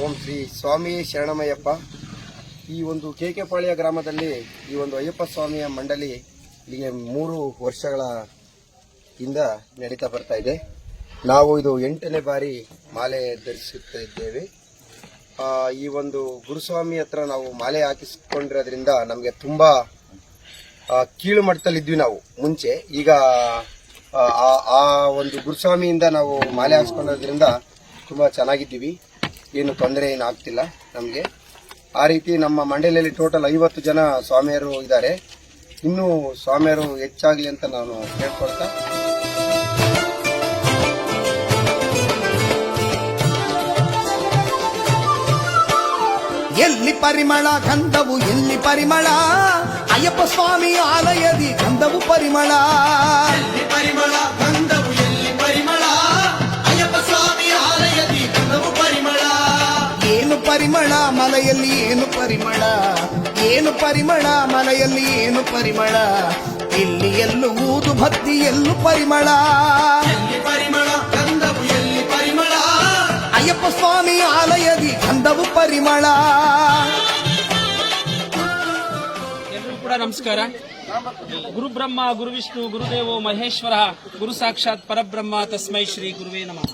ಓಂ ಶ್ರೀ ಸ್ವಾಮಿ ಶರಣಮಯ್ಯಪ್ಪ. ಈ ಒಂದು ಕೆಕೆಪಾಳ್ಯ ಗ್ರಾಮದಲ್ಲಿ ಈ ಒಂದು ಅಯ್ಯಪ್ಪ ಸ್ವಾಮಿಯ ಮಂಡಳಿ ಇಲ್ಲಿಗೆ 3 ವರ್ಷಗಳ ಇಂದ ನಡೀತಾ ಬರ್ತಾ ಇದೆ. ನಾವು ಇದು 8ನೇ ಬಾರಿ ಮಾಲೆ ಧರಿಸುತ್ತಾ ಇದ್ದೇವೆ. ಈ ಒಂದು ಗುರುಸ್ವಾಮಿ ಹತ್ರ ನಾವು ಮಾಲೆ ಹಾಕಿಸಿಕೊಂಡಿರೋದ್ರಿಂದ ನಮಗೆ ತುಂಬಾ ಕೀಳು ಮಟ್ಟದಲ್ಲಿದ್ವಿ ನಾವು ಮುಂಚೆ. ಈಗ ಆ ಒಂದು ಗುರುಸ್ವಾಮಿಯಿಂದ ನಾವು ಮಾಲೆ ಹಾಕಿಸ್ಕೊಳ್ಳೋದ್ರಿಂದ ತುಂಬಾ ಚೆನ್ನಾಗಿದ್ದೀವಿ, ಏನು ತೊಂದರೆ ಏನು ಆಗ್ತಿಲ್ಲ ನಮಗೆ. ಆ ರೀತಿ ನಮ್ಮ ಮಂಡಳಿಯಲ್ಲಿ ಟೋಟಲ್ 50 ಜನ ಸ್ವಾಮಿಯರು ಇದ್ದಾರೆ. ಇನ್ನೂ ಸ್ವಾಮಿಯರು ಹೆಚ್ಚಾಗಲಿ ಅಂತ ನಾನು ಕೇಳ್ಕೊಳ್ತಾ, ಎಲ್ಲಿ ಪರಿಮಳ ಗಂಧವು ಎಲ್ಲಿ ಪರಿಮಳ, ಅಯ್ಯಪ್ಪ ಸ್ವಾಮಿ ಆಲಯದಿ ಗಂಧವು ಪರಿಮಳ. ಎಲ್ಲಿ ಪರಿಮಳ ಗಂಧವು ಎಲ್ಲಿ ಪರಿಮಳ, ಅಯ್ಯಪ್ಪ ಸ್ವಾಮಿ ಆಲಯದಿ ಗಂಧವು ಪರಿಮಳ. ಏನು ಪರಿಮಳ ಮಲೆಯಲ್ಲಿ ಏನು ಪರಿಮಳ, ಏನು ಪರಿಮಳ ಮಲೆಯಲ್ಲಿ ಏನು ಪರಿಮಳ, ಇಲ್ಲಿ ಎಲ್ಲೂ ಊದು ಭಕ್ತಿ ಎಲ್ಲೂ ಪರಿಮಳ. ಎಲ್ಲಿ ಪರಿಮಳ ಗಂಧವು ಎಲ್ಲಿ ಪರಿಮಳ, ಅಯ್ಯಪ್ಪ ಸ್ವಾಮಿ ಆಲಯದಿ ಗಂಧವು ಪರಿಮಳ. ಎಲ್ಲರೂ ಕೂಡ ನಮಸ್ಕಾರ. ಗುರು ಬ್ರಹ್ಮ ಗುರು ವಿಷ್ಣು ಗುರುದೇವೋ ಮಹೇಶ್ವರ, ಗುರು ಸಾಕ್ಷಾತ್ ಪರಬ್ರಹ್ಮ ತಸ್ಮೈ ಶ್ರೀ ಗುರುವೇ ನಮಃ.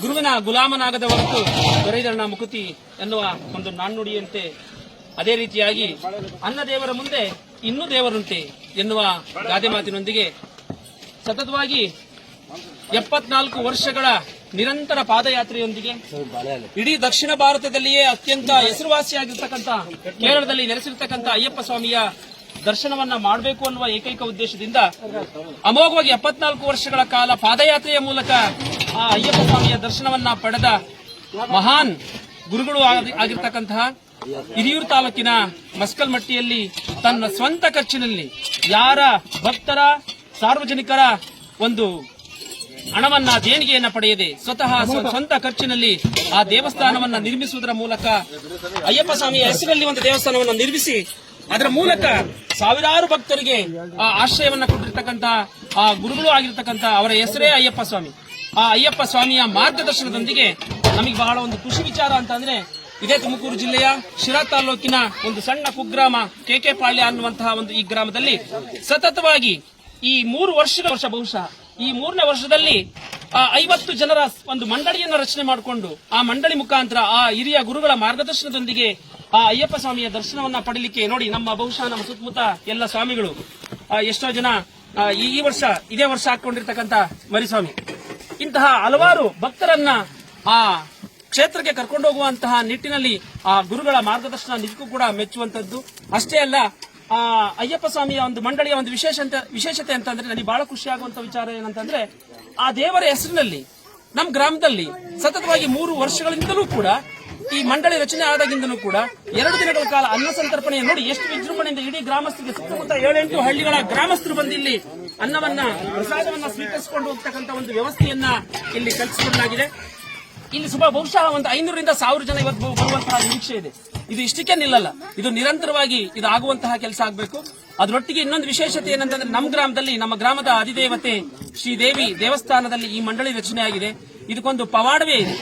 ಗುರುವಿನ ಗುಲಾಮನಾಗದ ಹೊರತು ದೊರೆಯದರಣ ಮುಕುತಿ ಎನ್ನುವ ಒಂದು ನಾಣ್ಣುಡಿಯಂತೆ, ಅದೇ ರೀತಿಯಾಗಿ ಅನ್ನ ದೇವರ ಮುಂದೆ ಇನ್ನೂ ದೇವರುಂಟೆ ಎನ್ನುವ ಗಾದೆ ಮಾತಿನೊಂದಿಗೆ ಸತತವಾಗಿ 74 ವರ್ಷಗಳ ನಿರಂತರ ಪಾದಯಾತ್ರೆಯೊಂದಿಗೆ ಇಡೀ ದಕ್ಷಿಣ ಭಾರತದಲ್ಲಿಯೇ ಅತ್ಯಂತ ಹೆಸರುವಾಸಿಯಾಗಿರ್ತಕ್ಕಂಥ ಕೇರಳದಲ್ಲಿ ನೆಲೆಸಿರ್ತಕ್ಕಂಥ ಅಯ್ಯಪ್ಪ ಸ್ವಾಮಿಯ ದರ್ಶನವನ್ನ ಮಾಡಬೇಕು ಅನ್ನುವ ಏಕೈಕ ಉದ್ದೇಶದಿಂದ ಅಮೋಘವಾಗಿ 74 ವರ್ಷಗಳ ಕಾಲ ಪಾದಯಾತ್ರೆಯ ಮೂಲಕ ಆ ಅಯ್ಯಪ್ಪ ಸ್ವಾಮಿಯ ದರ್ಶನವನ್ನ ಪಡೆದ ಮಹಾನ್ ಗುರುಗಳು ಆಗಿರ್ತಕ್ಕಂತಹ ಹಿರಿಯೂರು ತಾಲೂಕಿನ ಮಸ್ಕಲ್ಮಟ್ಟಿಯಲ್ಲಿ ತನ್ನ ಸ್ವಂತ ಖರ್ಚಿನಲ್ಲಿ ಯಾರ ಭಕ್ತರ ಸಾರ್ವಜನಿಕರ ಒಂದು ಹಣವನ್ನ ದೇಣಿಗೆಯನ್ನ ಪಡೆಯದೆ ಸ್ವತಃ ಸ್ವಂತ ಖರ್ಚಿನಲ್ಲಿ ಆ ದೇವಸ್ಥಾನವನ್ನ ನಿರ್ಮಿಸುವುದರ ಮೂಲಕ ಅಯ್ಯಪ್ಪ ಸ್ವಾಮಿಯ ಹೆಸರಲ್ಲಿ ಒಂದು ದೇವಸ್ಥಾನವನ್ನು ನಿರ್ಮಿಸಿ ಅದರ ಮೂಲಕ ಸಾವಿರಾರು ಭಕ್ತರಿಗೆ ಆ ಆಶ್ರಯವನ್ನ ಕೊಟ್ಟಿರ್ತಕ್ಕಂಥ ಆ ಗುರುಗಳು ಆಗಿರ್ತಕ್ಕಂಥ ಅವರ ಹೆಸರೇ ಅಯ್ಯಪ್ಪ ಸ್ವಾಮಿ. ಆ ಅಯ್ಯಪ್ಪ ಸ್ವಾಮಿಯ ಮಾರ್ಗದರ್ಶನದೊಂದಿಗೆ ನಮಗೆ ಬಹಳ ಒಂದು ಖುಷಿ ವಿಚಾರ ಅಂತಂದ್ರೆ, ಇದೇ ತುಮಕೂರು ಜಿಲ್ಲೆಯ ಶಿರಾ ತಾಲೂಕಿನ ಒಂದು ಸಣ್ಣ ಕುಗ್ರಾಮ ಕೆಕೆಪಾಳ್ಯ ಅನ್ನುವಂತಹ ಒಂದು ಈ ಗ್ರಾಮದಲ್ಲಿ ಸತತವಾಗಿ ಈ 3 ವರ್ಷ ಬಹುಶಃ ಈ 3ನೇ ವರ್ಷದಲ್ಲಿ 50 ಜನರ ಒಂದು ಮಂಡಳಿಯನ್ನ ರಚನೆ ಮಾಡಿಕೊಂಡು ಆ ಮಂಡಳಿ ಮುಖಾಂತರ ಆ ಹಿರಿಯ ಗುರುಗಳ ಮಾರ್ಗದರ್ಶನದೊಂದಿಗೆ ಆ ಅಯ್ಯಪ್ಪ ಸ್ವಾಮಿಯ ದರ್ಶನವನ್ನ ಪಡೆಯಲಿಕ್ಕೆ ನೋಡಿ ನಮ್ಮ ಬಹುಶಃ ನಮ್ಮ ಸುತ್ತಮುತ್ತ ಎಲ್ಲ ಸ್ವಾಮಿಗಳು ಎಷ್ಟೋ ಜನ ಇದೇ ವರ್ಷ ಹಾಕೊಂಡಿರ್ತಕ್ಕಂಥ ಮರಿಸ್ವಾಮಿ ಇಂತಹ ಹಲವಾರು ಭಕ್ತರನ್ನ ಆ ಕ್ಷೇತ್ರಕ್ಕೆ ಕರ್ಕೊಂಡು ಹೋಗುವಂತಹ ನಿಟ್ಟಿನಲ್ಲಿ ಆ ಗುರುಗಳ ಮಾರ್ಗದರ್ಶನ ನಿಜಕ್ಕೂ ಕೂಡ ಮೆಚ್ಚುವಂತದ್ದು. ಅಷ್ಟೇ ಅಲ್ಲ, ಆ ಅಯ್ಯಪ್ಪ ಸ್ವಾಮಿಯ ಒಂದು ಮಂಡಳಿಯ ಒಂದು ವಿಶೇಷತೆ ಅಂತಂದ್ರೆ ನನಗೆ ಬಹಳ ಖುಷಿ ಆಗುವಂತ ವಿಚಾರ ಏನಂತಂದ್ರೆ, ಆ ದೇವರ ಹೆಸರಿನಲ್ಲಿ ನಮ್ಮ ಗ್ರಾಮದಲ್ಲಿ ಸತತವಾಗಿ 3 ವರ್ಷಗಳಿಂದಲೂ ಕೂಡ ಈ ಮಂಡಳಿ ರಚನೆ ಆದಾಗಿಂದಲೂ ಕೂಡ 2 ದಿನಗಳ ಕಾಲ ಅನ್ನ ಸಂತರ್ಪಣೆ ನೋಡಿ ಎಷ್ಟು ವಿಜೃಂಭಣೆಯಿಂದ ಇಡೀ ಗ್ರಾಮಸ್ಥರಿಗೆ ಸುತ್ತಮುತ್ತ 7-8 ಹಳ್ಳಿಗಳ ಗ್ರಾಮಸ್ಥರು ಬಂದು ಇಲ್ಲಿ ಅನ್ನವನ್ನ ಪ್ರಸಾದವನ್ನ ಸ್ವೀಕರಿಸಿಕೊಂಡು ಹೋಗ್ತಕ್ಕಂಥ ಒಂದು ವ್ಯವಸ್ಥೆಯನ್ನ ಇಲ್ಲಿ ಕಲ್ಪಿಸಿಕೊಳ್ಳಲಾಗಿದೆ. ಇಲ್ಲಿ ಬಹುಶಃ ಒಂದು 500ರಿಂದ 1000 ಜನ ಇವತ್ತು ಬರುವಂತಹ ನಿರೀಕ್ಷೆ ಇದೆ. ಇದು ಇಷ್ಟಕ್ಕೆ ನಿಲ್ಲಲ್ಲ, ಇದು ನಿರಂತರವಾಗಿ ಇದು ಆಗುವಂತಹ ಕೆಲಸ ಆಗಬೇಕು. ಅದರೊಟ್ಟಿಗೆ ಇನ್ನೊಂದು ವಿಶೇಷತೆ ಏನಂತಂದ್ರೆ, ನಮ್ಮ ಗ್ರಾಮದಲ್ಲಿ ನಮ್ಮ ಗ್ರಾಮದ ಅಧಿದೇವತೆ ಶ್ರೀದೇವಿ ದೇವಸ್ಥಾನದಲ್ಲಿ ಈ ಮಂಡಳಿ ರಚನೆಯಾಗಿದೆ. ಇದಕ್ಕೊಂದು ಪವಾಡವೇ ಇದೆ.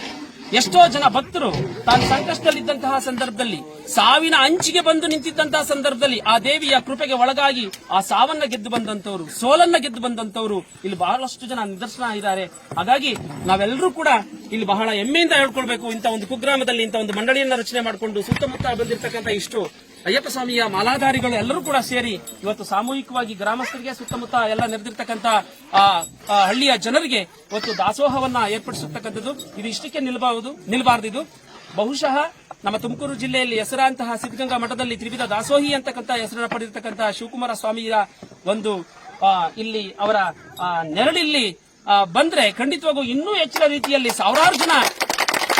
ಎಷ್ಟೋ ಜನ ಭಕ್ತರು ತಾನು ಸಂಕಷ್ಟದಲ್ಲಿದ್ದಂತಹ ಸಂದರ್ಭದಲ್ಲಿ, ಸಾವಿನ ಅಂಚಿಗೆ ಬಂದು ನಿಂತಿದ್ದಂತಹ ಸಂದರ್ಭದಲ್ಲಿ ಆ ದೇವಿಯ ಕೃಪೆಗೆ ಒಳಗಾಗಿ ಆ ಸಾವನ್ನ ಗೆದ್ದು ಬಂದಂತವರು, ಸೋಲನ್ನ ಗೆದ್ದು ಬಂದಂತವರು ಇಲ್ಲಿ ಬಹಳಷ್ಟು ಜನ ನಿದರ್ಶನ ಇದ್ದಾರೆ. ಹಾಗಾಗಿ ನಾವೆಲ್ಲರೂ ಕೂಡ ಇಲ್ಲಿ ಬಹಳ ಹೆಮ್ಮೆಯಿಂದ ಹೇಳ್ಕೊಳ್ಬೇಕು, ಇಂಥ ಒಂದು ಕುಗ್ರಾಮದಲ್ಲಿ ಇಂಥ ಒಂದು ಮಂಡಳಿಯನ್ನ ರಚನೆ ಮಾಡಿಕೊಂಡು ಸುತ್ತಮುತ್ತ ಬಂದಿರತಕ್ಕಂಥ ಇಷ್ಟು ಅಯ್ಯಪ್ಪ ಸ್ವಾಮಿಯ ಮಾಲಾಧಾರಿಗಳು ಎಲ್ಲರೂ ಕೂಡ ಸೇರಿ ಇವತ್ತು ಸಾಮೂಹಿಕವಾಗಿ ಗ್ರಾಮಸ್ಥರಿಗೆ ಸುತ್ತಮುತ್ತ ಎಲ್ಲ ನೆರೆದಿರ್ತಕ್ಕಂಥ ಹಳ್ಳಿಯ ಜನರಿಗೆ ಇವತ್ತು ದಾಸೋಹವನ್ನ ಏರ್ಪಡಿಸಿರ್ತಕ್ಕಂಥದ್ದು. ಇದು ಇಷ್ಟಕ್ಕೆ ನಿಲ್ಬಾರ್ದು. ಇದು ಬಹುಶಃ ನಮ್ಮ ತುಮಕೂರು ಜಿಲ್ಲೆಯಲ್ಲಿ ಹೆಸರಾಂತಹ ಸಿದ್ಧಗಂಗಾ ಮಠದಲ್ಲಿ ತ್ರಿವಿಧ ದಾಸೋಹಿ ಅಂತಕ್ಕಂಥ ಹೆಸರನ್ನು ಪಡೆದಿರ್ತಕ್ಕಂಥ ಶಿವಕುಮಾರ ಸ್ವಾಮಿಯ ಒಂದು ಇಲ್ಲಿ ಅವರ ನೆರಳಿಲ್ಲಿ ಬಂದ್ರೆ ಖಂಡಿತವಾಗೂ ಇನ್ನೂ ಹೆಚ್ಚಿನ ರೀತಿಯಲ್ಲಿ ಸಾವಿರಾರು ಜನ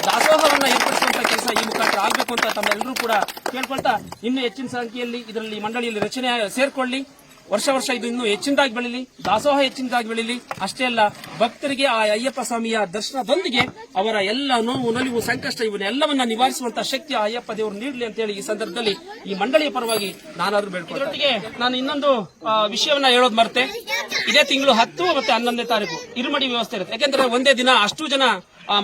ದಾಸೋಹವನ್ನ ಏರ್ಪಡಿಸುವಂತ ಕೆಲಸ ಈ ಮುಖಾಂತರ ಆಗಬೇಕು ಅಂತ ತಮ್ಮೆಲ್ಲರೂ ಕೂಡ ಕೇಳ್ಕೊಳ್ತಾ, ಇನ್ನೂ ಹೆಚ್ಚಿನ ಸಂಖ್ಯೆಯಲ್ಲಿ ಇದರಲ್ಲಿ ಮಂಡಳಿಯಲ್ಲಿ ರಚನೆ ಸೇರ್ಕೊಳ್ಳಿ. ವರ್ಷ ಇದು ಇನ್ನೂ ಹೆಚ್ಚಿನದಾಗಿ ಬೆಳೀಲಿ, ದಾಸೋಹ ಹೆಚ್ಚಿನದಾಗಿ ಬೆಳೀಲಿ. ಅಷ್ಟೇ ಅಲ್ಲ, ಭಕ್ತರಿಗೆ ಆ ಅಯ್ಯಪ್ಪ ಸ್ವಾಮಿಯ ದರ್ಶನದೊಂದಿಗೆ ಅವರ ಎಲ್ಲ ನೋವು ನಲಿವು ಸಂಕಷ್ಟ ಇವನ್ನೆಲ್ಲವನ್ನ ನಿವಾರಿಸುವಂತಹ ಶಕ್ತಿ ಆ ಅಯ್ಯಪ್ಪ ದೇವರು ನೀಡಲಿ ಅಂತ ಹೇಳಿ ಈ ಸಂದರ್ಭದಲ್ಲಿ ಈ ಮಂಡಳಿಯ ಪರವಾಗಿ ನಾನಾದ್ರೂ ಬೇಡ್ಕೊಳ್ತೀನಿ. ನಾನು ಇನ್ನೊಂದು ವಿಷಯವನ್ನ ಹೇಳೋದು ಮರ್ತೆ, ಇದೇ ತಿಂಗಳು 10 ಮತ್ತು 11ನೇ ತಾರೀಕು ಇರುಮಡಿ ವ್ಯವಸ್ಥೆ ಇರುತ್ತೆ. ಯಾಕೆಂದ್ರೆ ಒಂದೇ ದಿನ ಅಷ್ಟು ಜನ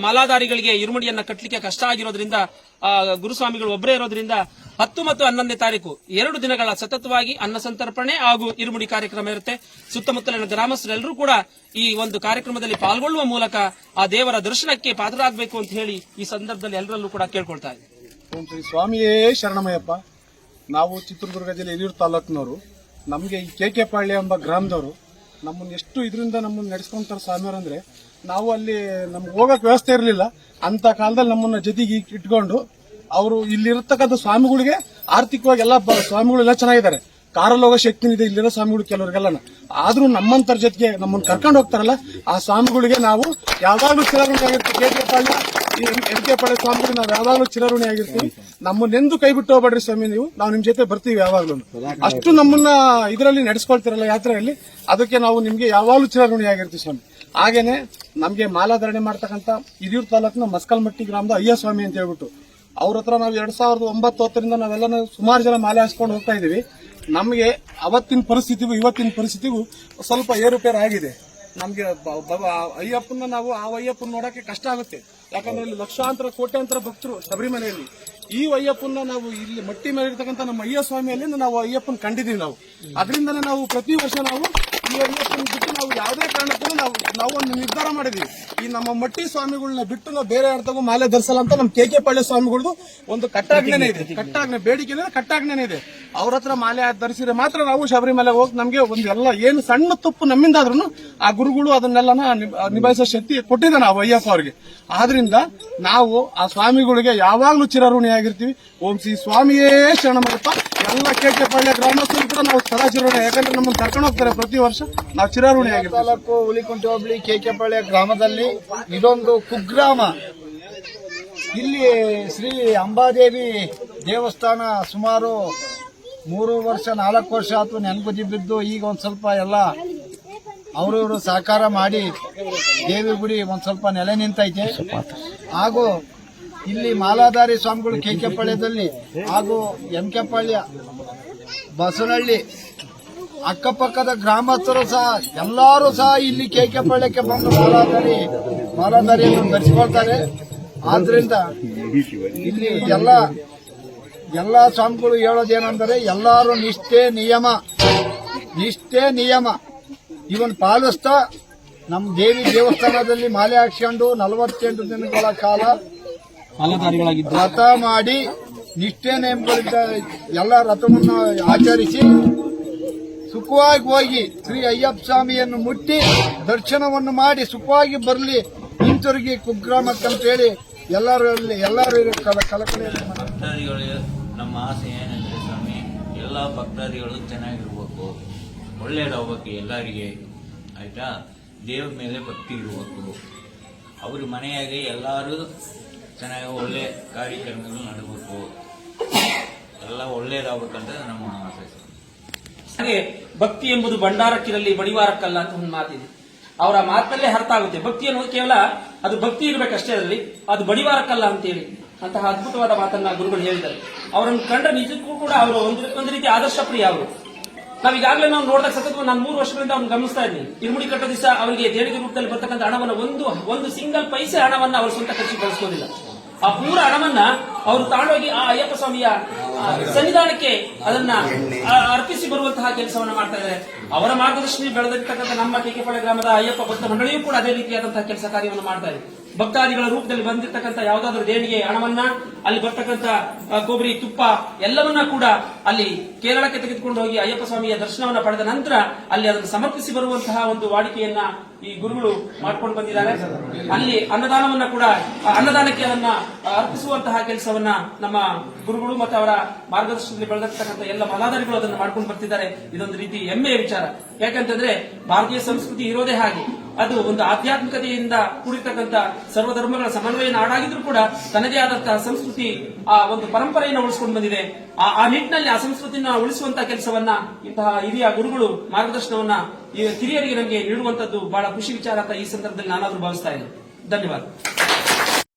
ಮಾಲಾಧಾರಿಗಳಿಗೆ ಇರುಮುಡಿಯನ್ನ ಕಟ್ಟಲಿಕ್ಕೆ ಕಷ್ಟ ಆಗಿರೋದ್ರಿಂದ ಗುರುಸ್ವಾಮಿಗಳು ಒಬ್ಬರೇ ಇರೋದ್ರಿಂದ 10 ಮತ್ತು 11ನೇ ತಾರೀಕು 2 ದಿನಗಳ ಸತತವಾಗಿ ಅನ್ನ ಸಂತರ್ಪಣೆ ಹಾಗೂ ಇರುಮುಡಿ ಕಾರ್ಯಕ್ರಮ ಇರುತ್ತೆ. ಸುತ್ತಮುತ್ತಲಿನ ಗ್ರಾಮಸ್ಥರೆಲ್ಲರೂ ಕೂಡ ಈ ಒಂದು ಕಾರ್ಯಕ್ರಮದಲ್ಲಿ ಪಾಲ್ಗೊಳ್ಳುವ ಮೂಲಕ ಆ ದೇವರ ದರ್ಶನಕ್ಕೆ ಪಾತ್ರರಾಗಬೇಕು ಅಂತ ಹೇಳಿ ಈ ಸಂದರ್ಭದಲ್ಲಿ ಎಲ್ಲರಲ್ಲೂ ಕೂಡ ಕೇಳ್ಕೊಳ್ತಾ ಇದ್ದೀನಿ. ಓಂ ಶ್ರೀ ಸ್ವಾಮಿಯೇ ಶರಣಮಯ್ಯಪ್ಪ. ನಾವು ಚಿತ್ರದುರ್ಗ ಜಿಲ್ಲೆ ಹಿರಿಯೂರು ತಾಲೂಕಿನವರು. ನಮಗೆ ಈ ಕೆಕೆಪಾಳ್ಯ ಎಂಬ ಗ್ರಾಮದವರು ನಮ್ಮನ್ನು ಎಷ್ಟು ಇದರಿಂದ ನಮ್ಮನ್ನು ನಡೆಸ್ಕೊಂತಾರೆ ಸ್ವಾಮಿಯವರು ಅಂದ್ರೆ, ನಾವು ಅಲ್ಲಿ ನಮ್ಗೆ ಹೋಗಕ್ ವ್ಯವಸ್ಥೆ ಇರಲಿಲ್ಲ. ಅಂತ ಕಾಲದಲ್ಲಿ ನಮ್ಮನ್ನ ಜೊತೆಗೆ ಇಟ್ಕೊಂಡು ಅವರು ಇಲ್ಲಿರತಕ್ಕಂಥ ಸ್ವಾಮಿಗಳಿಗೆ ಆರ್ಥಿಕವಾಗಿ ಎಲ್ಲ ಸ್ವಾಮಿಗಳೆಲ್ಲ ಚೆನ್ನಾಗಿದ್ದಾರೆ. ಕಾರಲ್ಲಿ ಹೋಗೋ ಶಕ್ತಿ ಇದೆ ಇಲ್ಲಿರೋ ಸ್ವಾಮಿಗಳು ಕೆಲವರಿಗೆಲ್ಲ. ಆದ್ರೂ ನಮ್ಮಂತರ ಜೊತೆಗೆ ನಮ್ಮನ್ನು ಕರ್ಕೊಂಡು ಹೋಗ್ತಾರಲ್ಲ ಆ ಸ್ವಾಮಿಗಳಿಗೆ ನಾವು ಯಾವಾಗಲೂ ಚಿರಋಣಿ ಆಗಿರ್ತೀವಿ. ಕೆಕೆಪಾಳ್ಯ ಎಂ.ಕೆ. ಸ್ವಾಮಿಗಳು ನಾವು ಯಾವಾಗಲೂ ಚಿರಋಣಿ ಆಗಿರ್ತೀವಿ. ನಮ್ಮನ್ನೆಂದು ಕೈ ಬಿಟ್ಟು ಹೋಗ್ಬೇಡ್ರಿ ಸ್ವಾಮಿ, ನಾವು ನಿಮ್ ಜೊತೆ ಬರ್ತೀವಿ ಯಾವಾಗ್ಲೂ. ಅಷ್ಟು ನಮ್ಮನ್ನ ಇದರಲ್ಲಿ ನಡೆಸ್ಕೊಳ್ತಿರಲ್ಲ ಯಾತ್ರೆಯಲ್ಲಿ, ಅದಕ್ಕೆ ನಾವು ನಿಮ್ಗೆ ಯಾವಾಗಲೂ ಚಿರಋಣಿ ಆಗಿರ್ತೀವಿ ಸ್ವಾಮಿ. ಹಾಗೇನೆ ನಮ್ಗೆ ಮಾಲಾಧಾರಣೆ ಮಾಡ್ತಕ್ಕಂಥ ಹಿರಿಯೂರು ತಾಲೂಕಿನ ಮಸ್ಕಲ್ಮಟ್ಟಿ ಗ್ರಾಮದ ಅಯ್ಯ ಸ್ವಾಮಿ ಅಂತ ಹೇಳ್ಬಿಟ್ಟು ಅವ್ರ ಹತ್ರ ನಾವು 2009-10 ನಾವೆಲ್ಲ ಸುಮಾರು ಜನ ಮಾಲೆ ಹಾಸ್ಕೊಂಡು ಹೋಗ್ತಾ ಇದೀವಿ. ನಮಗೆ ಅವತ್ತಿನ ಪರಿಸ್ಥಿತಿಗೂ ಇವತ್ತಿನ ಪರಿಸ್ಥಿತಿಗೂ ಸ್ವಲ್ಪ ಏರುಪೇರು ಆಗಿದೆ. ನಮ್ಗೆ ಅಯ್ಯಪ್ಪನ ನಾವು ಆ ಅಯ್ಯಪ್ಪನ ನೋಡಕ್ಕೆ ಕಷ್ಟ ಆಗುತ್ತೆ. ಯಾಕಂದ್ರೆ ಇಲ್ಲಿ ಲಕ್ಷಾಂತರ ಕೋಟ್ಯಾಂತರ ಭಕ್ತರು ಶಬರಿಮಲೆಯಲ್ಲಿ. ಈ ಅಯ್ಯಪ್ಪನ ನಾವು ಇಲ್ಲಿ ಮಟ್ಟಿ ಮೇಲೆ ಇರ್ತಕ್ಕಂಥ ನಮ್ಮ ಅಯ್ಯ ಸ್ವಾಮಿಯಲ್ಲಿ ನಾವು ಅಯ್ಯಪ್ಪನ ಕಂಡಿದ್ದೀವಿ. ನಾವು ಅದರಿಂದನೇ ನಾವು ಪ್ರತಿ ವರ್ಷ ನಾವು ಈ ಅಯ್ಯಪ್ಪನ ಬಿಟ್ಟು ನಾವು ಯಾವುದೇ ಕಾರಣಕ್ಕೂ ನಾವು ಒಂದು ನಿರ್ಧಾರ ಮಾಡಿದೀವಿ. ಈ ನಮ್ಮ ಮಟ್ಟಿ ಸ್ವಾಮಿಗಳನ್ನ ಬಿಟ್ಟು ನಾವು ಬೇರೆ ಯಾರ್ತಾಗೂ ಮಾಲೆ ಧರಿಸಲ್ಲ ಅಂತ ನಮ್ಮ ಕೆಕೆಪಾಳ್ಯ ಸ್ವಾಮಿಗಳದು ಒಂದು ಕಟ್ಟಾಜ್ಞೆನೇ ಇದೆ. ಬೇಡಿಕೆ ಕಟ್ಟಾಜ್ಞೆನೇ ಇದೆ. ಅವ್ರ ಹತ್ರ ಮಾಲೆ ಧರಿಸಿದ್ರೆ ಮಾತ್ರ ನಾವು ಶಬರಿಮಲೆ ಹೋಗಿ ನಮ್ಗೆ ಒಂದು ಎಲ್ಲ ಏನು ಸಣ್ಣ ತಪ್ಪು ನಮ್ಮಿಂದಾದ್ರೂ ಆ ಗುರುಗಳು ಅದನ್ನೆಲ್ಲ ನಿಭಾಯಿಸೋ ಶಕ್ತಿ ಕೊಟ್ಟಿದ್ದಾನೆ ಆ ಅಯ್ಯಪ್ಪ ಅವ್ರಿಗೆ. ಆದ್ರಿಂದ ನಾವು ಆ ಸ್ವಾಮಿಗಳಿಗೆ ಯಾವಾಗ್ಲೂ ಚಿರಋಣಿಯಾಗಿರ್ತೀವಿ. ಓಂ ಶ್ರೀ ಸ್ವಾಮಿಯೇ ಶರಣಮಯ್ಯಪ್ಪ. ಎಲ್ಲ ಕೆಕೆಪಾಳ್ಯ ಗ್ರಾಮಸ್ಥರು ಕೂಡ ನಾವು ಸದಾ ಚಿರಋಣಿ, ಯಾಕಂದ್ರೆ ನಮ್ಮನ್ನು ಕರ್ಕೊಂಡು ಹೋಗ್ತಾರೆ ಪ್ರತಿ ವರ್ಷ. ನಾವು ಚಿರಋಣಿಯಾಗಿರ್ತೀವಿ. ತಾಲೂಕು ಹುಲಿಕುಂಟೆ ಹೋಬಳಿ ಕೆಕೆಪಾಳ್ಯ ಗ್ರಾಮದಲ್ಲಿ ಇದೊಂದು ಕುಗ್ರಾಮ. ಇಲ್ಲಿ ಶ್ರೀ ಅಂಬಾದೇವಿ ದೇವಸ್ಥಾನ ಸುಮಾರು 3 ವರ್ಷ 4 ವರ್ಷ ಆಯ್ತು ನೆನಪುದಿ ಬಿದ್ದು. ಈಗ ಒಂದ್ ಸ್ವಲ್ಪ ಎಲ್ಲ ಅವರವರು ಸಹಕಾರ ಮಾಡಿ ದೇವಿ ಗುಡಿ ಒಂದ್ ಸ್ವಲ್ಪ ನೆಲೆ ನಿಂತೈತೆ. ಹಾಗೂ ಇಲ್ಲಿ ಮಾಲಾಧಾರಿ ಸ್ವಾಮಿಗಳು ಕೆಕೆಪಾಳ್ಯದಲ್ಲಿ ಹಾಗೂ ಎಂ.ಕೆ. ಬಸವನಹಳ್ಳಿ ಅಕ್ಕಪಕ್ಕದ ಗ್ರಾಮಸ್ಥರು ಸಹ ಎಲ್ಲರೂ ಸಹ ಇಲ್ಲಿ ಕೆಕೆಪಾಳ್ಯಕ್ಕೆ ಬಂದು ಮಾಲಾಧಾರಿಯನ್ನು ಧರಿಸಿಕೊಳ್ತಾರೆ. ಆದ್ರಿಂದ ಇಲ್ಲಿ ಎಲ್ಲ ಸ್ವಾಮಿಗಳು ಹೇಳೋದೇನೆಂದರೆ ಎಲ್ಲರೂ ನಿಷ್ಠೆ ನಿಯಮ ಇವನ್ ಪಾಲಿಸ್ತಾ ನಮ್ಮ ದೇವಿ ದೇವಸ್ಥಾನದಲ್ಲಿ ಮಾಲೆ ಹಾಕ್ಸ್ಕೊಂಡು 48 ದಿನಗಳ ಕಾಲ ವ್ರತ ಮಾಡಿ ನಿಷ್ಠೆ ನೇಮಗಳಿಂದ ಎಲ್ಲ ವ್ರತವನ್ನು ಆಚರಿಸಿ ಸುಖವಾಗಿ ಹೋಗಿ ಶ್ರೀ ಅಯ್ಯಪ್ಪ ಸ್ವಾಮಿಯನ್ನು ಮುಟ್ಟಿ ದರ್ಶನವನ್ನು ಮಾಡಿ ಸುಖವಾಗಿ ಬರಲಿ ಹಿಂತಿರುಗಿ ಕುಗ್ರಾಮಕ್ಕಂತೇಳಿ ಎಲ್ಲರೂ ಕಳಕಳಿ. ಭಕ್ತಾದಿಗಳು ನಮ್ಮ ಆಸೆ ಏನಂದ್ರೆ ಸ್ವಾಮಿ, ಎಲ್ಲ ಭಕ್ತಾದಿಗಳು ಚೆನ್ನಾಗಿರ್ಬೇಕು, ಒಳ್ಳೇದಾಗಬೇಕು ಎಲ್ಲರಿಗೆ, ಆಯ್ತಾ. ದೇವ್ರ ಮೇಲೆ ಭಕ್ತಿ ಇರಬೇಕು. ಅವ್ರ ಮನೆಯಾಗೆ ಎಲ್ಲರೂ ಚೆನ್ನಾಗಿ ಒಳ್ಳೆ ಕಾರ್ಯಕ್ರಮಗಳು ನಡಬೇಕು, ಎಲ್ಲ ಒಳ್ಳೇದಾಗಬೇಕಂತ ನಮ್ಮ ಆಸೆ. ಹಾಗೆ ಭಕ್ತಿ ಎಂಬುದು ಭಂಡಾರಕ್ಕಿರಲಿ ಬಡಿವಾರಕ್ಕಲ್ಲ ಅಂತ ಒಂದು ಮಾತಿದೆ. ಅವರ ಮಾತಲ್ಲೇ ಅರ್ಥ ಆಗುತ್ತೆ. ಭಕ್ತಿ ಅನ್ನೋದು ಕೇವಲ ಅದು ಭಕ್ತಿ ಇರಬೇಕಷ್ಟೇ, ಅದರಲ್ಲಿ ಅದು ಬಡಿವಾರಕ್ಕಲ್ಲ ಅಂತೇಳಿ ಅಂತಹ ಅದ್ಭುತವಾದ ಮಾತನ್ನ ಗುರುಗಳು ಹೇಳಿದ್ದಾರೆ. ಅವರನ್ನು ಕಂಡ್ರೆ ನಿಜಕ್ಕೂ ಕೂಡ ಅವರು ಒಂದು ರೀತಿ ಆದರ್ಶ ಪ್ರಿಯ. ಅವರು ನಾವೀಗಾಗಲೇ ನಾವು ನೋಡಿದಾಗ ಸತತ ನಾನು 3 ವರ್ಷಗಳಿಂದ ಅವ್ರನ್ನ ಗಮನಿಸ್ತಾ ಇದ್ದೀನಿ. ಇರುಮುಡಿ ಕಟ್ಟೋ ದಿವಸ ಅವರಿಗೆ ದೇಣಿಗೆ ರೂಪದಲ್ಲಿ ಬರ್ತಕ್ಕಂಥ ಹಣವನ್ನು ಒಂದು ಸಿಂಗಲ್ ಪೈಸೆ ಹಣವನ್ನ ಅವರು ಸ್ವಂತ ಖರ್ಚಿಗೆ ಬಳಸ್ಕೋದಿಲ್ಲ. ಆ ಪೂರ ಹಣವನ್ನ ಅವರು ತಾಂಡೋಗಿ ಆ ಅಯ್ಯಪ್ಪ ಸ್ವಾಮಿಯ ಸನ್ನಿಧಾನಕ್ಕೆ ಅದನ್ನ ಅರ್ಪಿಸಿ ಬರುವಂತಹ ಕೆಲಸವನ್ನ ಮಾಡ್ತಾ ಇದ್ದಾರೆ. ಅವರ ಮಾರ್ಗದರ್ಶನ ಬೆಳೆದಿರ್ತಕ್ಕಂಥ ನಮ್ಮ ಕೆಕೆಪಾಳ್ಯ ಗ್ರಾಮದ ಅಯ್ಯಪ್ಪ ಭಕ್ತ ಮಂಡಳಿಯೂ ಕೂಡ ಅದೇ ರೀತಿಯಾದಂತಹ ಕೆಲಸ ಕಾರ್ಯವನ್ನು ಮಾಡ್ತಾ ಇದೆ. ಭಕ್ತಾದಿಗಳ ರೂಪದಲ್ಲಿ ಬಂದಿರತಕ್ಕಂಥ ಯಾವುದಾದ್ರೂ ದೇಣಿಗೆ ಹಣವನ್ನ, ಅಲ್ಲಿ ಬರ್ತಕ್ಕಂಥ ಕೊಬ್ಬರಿ ತುಪ್ಪ ಎಲ್ಲವನ್ನ ಕೂಡ ಅಲ್ಲಿ ಕೇರಳಕ್ಕೆ ತೆಗೆದುಕೊಂಡು ಹೋಗಿ ಅಯ್ಯಪ್ಪ ಸ್ವಾಮಿಯ ದರ್ಶನವನ್ನ ಪಡೆದ ನಂತರ ಅಲ್ಲಿ ಅದನ್ನು ಸಮರ್ಪಿಸಿ ಬರುವಂತಹ ಒಂದು ವಾಡಿಕೆಯನ್ನ ಈ ಗುರುಗಳು ಮಾಡ್ಕೊಂಡು ಬಂದಿದ್ದಾರೆ. ಅಲ್ಲಿ ಅನ್ನದಾನವನ್ನ ಕೂಡ ಅನ್ನದಾನಕ್ಕೆ ಅದನ್ನ ಅರ್ಪಿಸುವಂತಹ ಕೆಲಸವನ್ನ ನಮ್ಮ ಗುರುಗಳು ಮತ್ತು ಅವರ ಮಾರ್ಗದರ್ಶನದಲ್ಲಿ ಬೆಳೆದಿರ್ತಕ್ಕಂಥ ಎಲ್ಲ ಮಾಲಾಧಾರಿಗಳು ಅದನ್ನು ಮಾಡ್ಕೊಂಡು ಬರ್ತಿದ್ದಾರೆ. ಇದೊಂದು ರೀತಿ ಹೆಮ್ಮೆಯ ವಿಚಾರ. ಯಾಕಂತಂದ್ರೆ ಭಾರತೀಯ ಸಂಸ್ಕೃತಿ ಇರೋದೇ ಹಾಗೆ. ಅದು ಒಂದು ಆಧ್ಯಾತ್ಮಿಕತೆಯಿಂದ ಕೂಡಿರ್ತಕ್ಕಂಥ ಸರ್ವಧರ್ಮಗಳ ಸಮನ್ವಯ ನಾಡಾಗಿದ್ರೂ ಕೂಡ ತನ್ನದೇ ಆದಂತಹ ಸಂಸ್ಕೃತಿ ಆ ಒಂದು ಪರಂಪರೆಯನ್ನು ಉಳಿಸಿಕೊಂಡು ಬಂದಿದೆ. ಆ ನಿಟ್ಟಿನಲ್ಲಿ ಆ ಸಂಸ್ಕೃತಿಯನ್ನು ಉಳಿಸುವಂತಹ ಕೆಲಸವನ್ನ ಇಂತಹ ಹಿರಿಯ ಗುರುಗಳು ಮಾರ್ಗದರ್ಶನವನ್ನ ಈ ಕಿರಿಯರಿಗೆ ನಮಗೆ ನೀಡುವಂತದ್ದು ಬಹಳ ಖುಷಿ ವಿಚಾರ ಅಂತ ಈ ಸಂದರ್ಭದಲ್ಲಿ ನಾನಾದ್ರೂ ಭಾವಿಸ್ತಾ ಇದ್ದೇನೆ. ಧನ್ಯವಾದ.